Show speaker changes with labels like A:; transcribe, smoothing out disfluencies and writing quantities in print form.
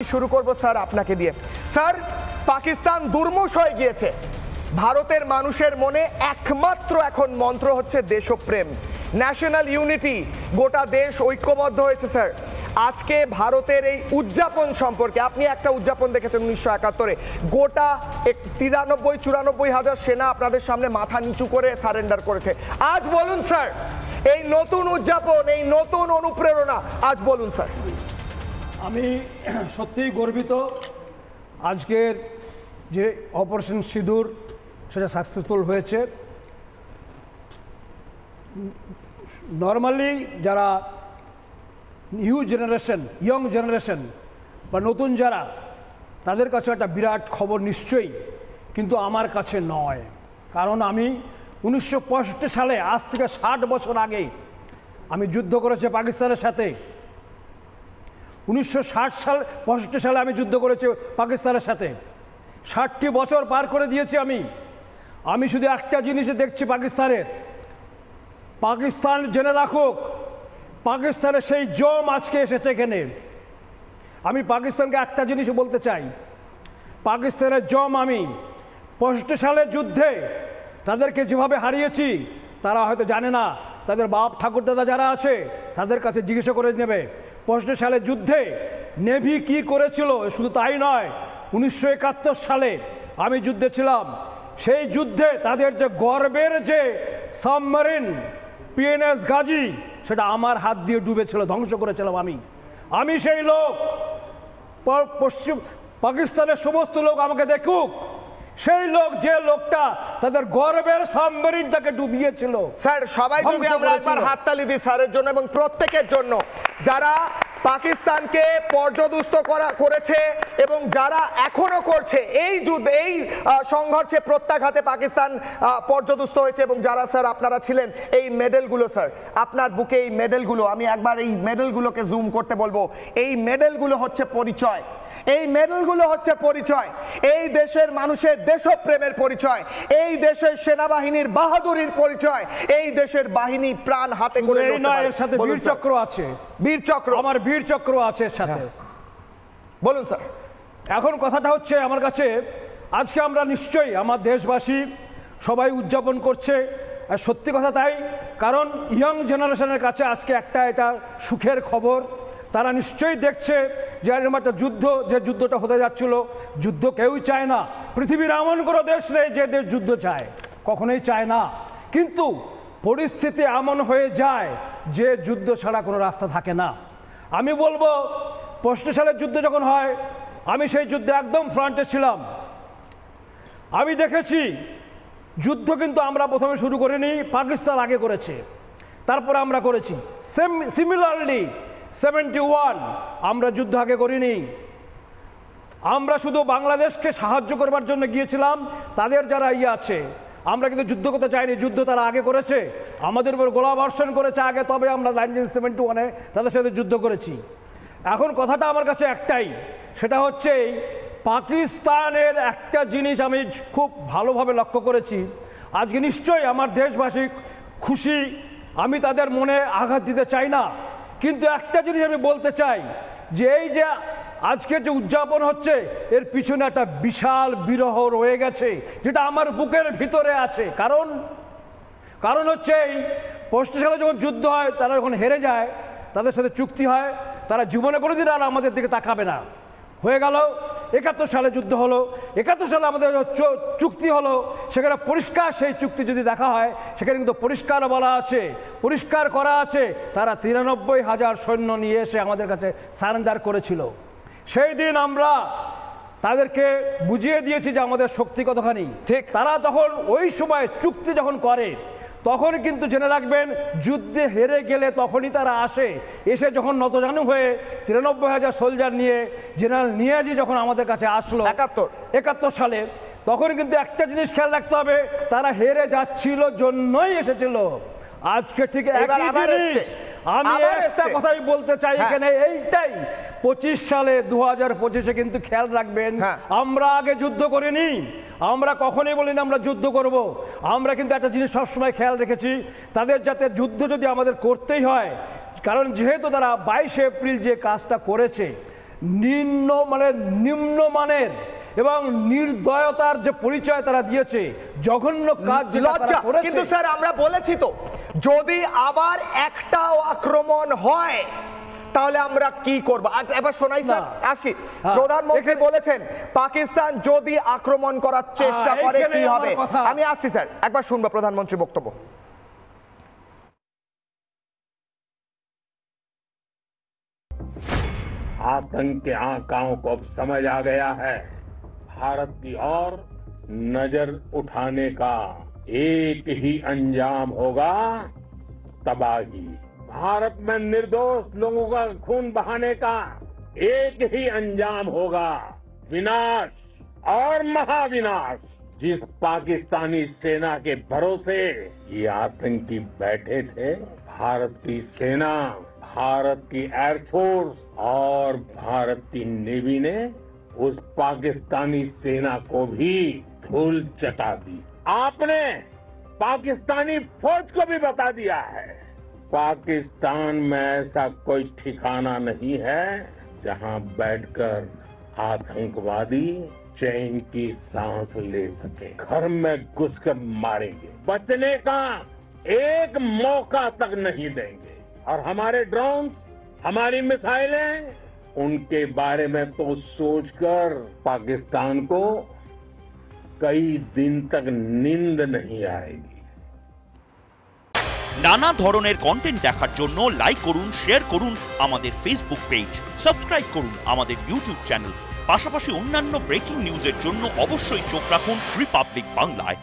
A: শুরু করব স্যার আপনাকে দিয়ে। স্যার, পাকিস্তান দুর্মুষ হয়ে গিয়েছে। ভারতের মানুষের মনে একমাত্র এখন মন্ত্র হচ্ছে দেশপ্রেম, ন্যাশনাল ইউনিটি। গোটা দেশ ঐক্যবদ্ধ হয়েছে স্যার। আজকে ভারতের এই উদযাপন সম্পর্কে আপনি একটা উদযাপন দেখেছেন 1971-এ, গোটা 93-94 হাজার সেনা আপনাদের সামনে মাথা নিচু করে সারেন্ডার করেছে। আজ বলুন স্যার, এই নতুন উদযাপন, এই নতুন অনুপ্রেরণা, আজ বলুন স্যার।
B: আমি সত্যিই গর্বিত আজকের যে অপারেশন সিঁদুর সেটা সাকসেসফুল হয়েছে। নর্মালি যারা নিউ জেনারেশন, ইয়ং জেনারেশন বা নতুন যারা, তাদের কাছে একটা বিরাট খবর নিশ্চয়ই, কিন্তু আমার কাছে নয়। কারণ আমি 1965 সালে, আজ থেকে 60 বছর আগে আমি যুদ্ধ করেছি পাকিস্তানের সাথে। 1965 সালে আমি যুদ্ধ করেছি পাকিস্তানের সাথে। 60টি বছর পার করে দিয়েছি আমি শুধু একটা জিনিসে দেখছি পাকিস্তানের। পাকিস্তান জেনে রাখুক, পাকিস্তানের সেই জম আজকে এসেছে এখানে। আমি পাকিস্তানকে একটা জিনিস বলতে চাই, পাকিস্তানের জম আমি 65 সালের যুদ্ধে তাদেরকে যেভাবে হারিয়েছি, তারা হয়তো জানে না। তাদের বাপ ঠাকুরদাদা যারা আছে তাদের কাছে জিজ্ঞাসা করে নেবে 65 সালের যুদ্ধে নেভি কি করেছিল। শুধু তাই নয়, 1971 সালে আমি যুদ্ধে ছিলাম। সেই যুদ্ধে তাদের যে গর্বের যে সাবমেরিন পিএনএস গাজী, সেটা আমার হাত দিয়ে ডুবেছিল, ধ্বংস করেছিলাম আমি সেই লোক। পশ্চিম পাকিস্তানের সমস্ত লোক আমাকে দেখুক, সেই লোক, যে লোকটা তাদের গর্বের সাবমেরিনটাকে ডুবিয়েছিল।
A: স্যার, সবাই যদি আমরা একবার হাততালি দিই স্যারের জন্য এবং প্রত্যেকের জন্য যারা পাকিস্তানকে পর্যদুস্ত করেছে এবং যারা এখনো করছে এই যুদ্ধে, এই সংঘর্ষে প্রত্যাঘাতে পাকিস্তান পর্যদুস্ত হয়েছে, এবং যারা স্যার আপনারা ছিলেন। এই মেডেলগুলো স্যার, আপনার বুকে এই মেডেলগুলো, আমি একবার এই মেডেলগুলোকে জুম করতে বলবো। এই মেডেলগুলো হচ্ছে পরিচয়, এই মেডেলগুলো হচ্ছে পরিচয়, এই দেশের মানুষের দেশপ্রেমের পরিচয়, এই দেশের সেনাবাহিনীর বাহাদুরির পরিচয়, এই দেশের বাহিনী প্রাণ হাতে করে।
B: এর সাথে বীরচক্র আছে,
A: বীরচক্র, আমার
B: বীরচক্র আছে এর সাথে।
A: বলুন স্যার।
B: এখন কথাটা হচ্ছে, আমার কাছে আজকে আমরা নিশ্চয়ই আমার দেশবাসী সবাই উদযাপন করছে, আর সত্যি কথা তাই। কারণ ইয়ং জেনারেশনের কাছে আজকে একটা এটা সুখের খবর। তারা নিশ্চয়ই দেখছে যে এরকম একটা যুদ্ধ, যে যুদ্ধটা হতে যাচ্ছিল, যুদ্ধ কেউই চায় না। পৃথিবীর এমন কোনো দেশ নেই যে দেশ যুদ্ধ চায়, কখনোই চায় না। কিন্তু পরিস্থিতি এমন হয়ে যায় যে যুদ্ধ ছাড়া কোনো রাস্তা থাকে না। আমি বলবো 65 সালের যুদ্ধ যখন হয়, আমি সেই যুদ্ধে একদম ফ্রন্টে ছিলাম। আমি দেখেছি যুদ্ধ কিন্তু আমরা প্রথমে শুরু করিনি, পাকিস্তান আগে করেছে, তারপরে আমরা করেছি। সিমিলারলি 71 আমরা যুদ্ধ আগে করিনি। আমরা শুধু বাংলাদেশকে সাহায্য করবার জন্য গিয়েছিলাম, তাদের যারা আছে। আমরা কিন্তু যুদ্ধ করতে চাইনি, যুদ্ধ তারা আগে করেছে, আমাদের উপর গোলাবর্ষণ করেছে আগে, তবে আমরা 1971-এ তাদের সাথে যুদ্ধ করেছি। এখন কথাটা আমার কাছে একটাই, সেটা হচ্ছে পাকিস্তানের একটা জিনিস আমি খুব ভালোভাবে লক্ষ্য করেছি। আজকে নিশ্চয়ই আমার দেশবাসী খুশি, আমি তাদের মনে আঘাত দিতে চাই না, কিন্তু একটা জিনিস আমি বলতে চাই যে এই যে আজকে যে উদযাপন হচ্ছে, এর পিছনে একটা বিশাল বিরহ রয়ে গেছে, যেটা আমার বুকের ভিতরে আছে। কারণ হচ্ছে এই 65 সালে যখন যুদ্ধ হয়, তারা যখন হেরে যায়, তাদের সাথে চুক্তি হয়, তারা জীবনে কোনোদিন আর আমাদের দিকে তাকাবে না। হয়ে গেল 71 সালে যুদ্ধ হলো, 71 সালে আমাদের চুক্তি হলো, সেখানে পরিষ্কার সেই চুক্তি যদি দেখা হয়, সেখানে কিন্তু পরিষ্কার বলা আছে, পরিষ্কার করা আছে, তারা 93,000 সৈন্য নিয়ে এসে আমাদের কাছে সারেন্ডার করেছিল। সেই দিন আমরা তাদেরকে বুঝিয়ে দিয়েছি যে আমাদের শক্তি কতখানি। ঠিক তারা তখন ওই সময় চুক্তি যখন করে, তখন কিন্তু জেনে রাখবেন, যুদ্ধে হেরে গেলে তখনই তারা এসে যখন নতজানু হয়ে 93,000 সোলজার নিয়ে জেনারেল নিয়াজি যখন আমাদের কাছে আসলো 71 সালে, তখন কিন্তু একটা জিনিস খেয়াল রাখতে হবে, তারা হেরে যাচ্ছিল জন্যই এসেছিল। আজকে ঠিক একই জিনিস আমি একটা কথাই বলতে চাই এখানে, এইটাই 25 সালে 2025-এ কিন্তু খেয়াল রাখবেন, আমরা আগে যুদ্ধ করিনি, আমরা কখনোই বলিনি আমরা যুদ্ধ করব। আমরা কিন্তু একটা জিনিস সবসময় খেয়াল রেখেছি, তাদের যাতে যুদ্ধ যদি আমাদের করতেই হয়, কারণ যেহেতু তারা 22 এপ্রিল যে কাজটা করেছে, নিম্নমানের এবং নির্দয়তার যে পরিচয় তারা দিয়েছে, জঘন্য কাজ যেটা তারা করেছে।
A: কিন্তু স্যার আমরা বলেছি তো, যদি আবার একটাও আক্রমণ হয় তাহলে আমরা কি করব? এবার শোনাই স্যার, আসি। প্রধানমন্ত্রী বলেছেন পাকিস্তান যদি আক্রমণ করার চেষ্টা করে কি হবে। আমি আসছি স্যার, একবার শুনবো প্রধানমন্ত্রীর বক্তব্য।
C: आतंक के आकाओं को अब समझ आ गया है। भारत की ओर नजर उठाने का एक ही अंजाम होगा, तबाही। भारत में निर्दोष लोगों का खून बहाने का एक ही अंजाम होगा, विनाश और महाविनाश। जिस पाकिस्तानी सेना के भरोसे ये आतंकी बैठे थे, भारत की सेना, भारत की एयरफोर्स और भारत की नेवी ने उस पाकिस्तानी सेना को भी धूल चटा दी। आपने पाकिस्तानी फौज को भी बता दिया है, पाकिस्तान में ऐसा कोई ठिकाना नहीं है जहां बैठकर आतंकवादी चैन की सांस ले सके। घर में घुसकर मारेंगे, बचने का एक मौका तक नहीं देंगे। और हमारे ड्रोन्स, हमारी मिसाइलें, उनके बारे में तो सोचकर पाकिस्तान को कई दिन तक नींद नहीं आएगी।
D: নানা ধরনের কন্টেন্ট দেখার জন্য লাইক করুন, শেয়ার করুন আমাদের ফেসবুক পেজ, সাবস্ক্রাইব করুন আমাদের ইউটিউব চ্যানেল। পাশাপাশি অন্যান্য ব্রেকিং নিউজের জন্য অবশ্যই চোখ রাখুন রিপাবলিক বাংলায়।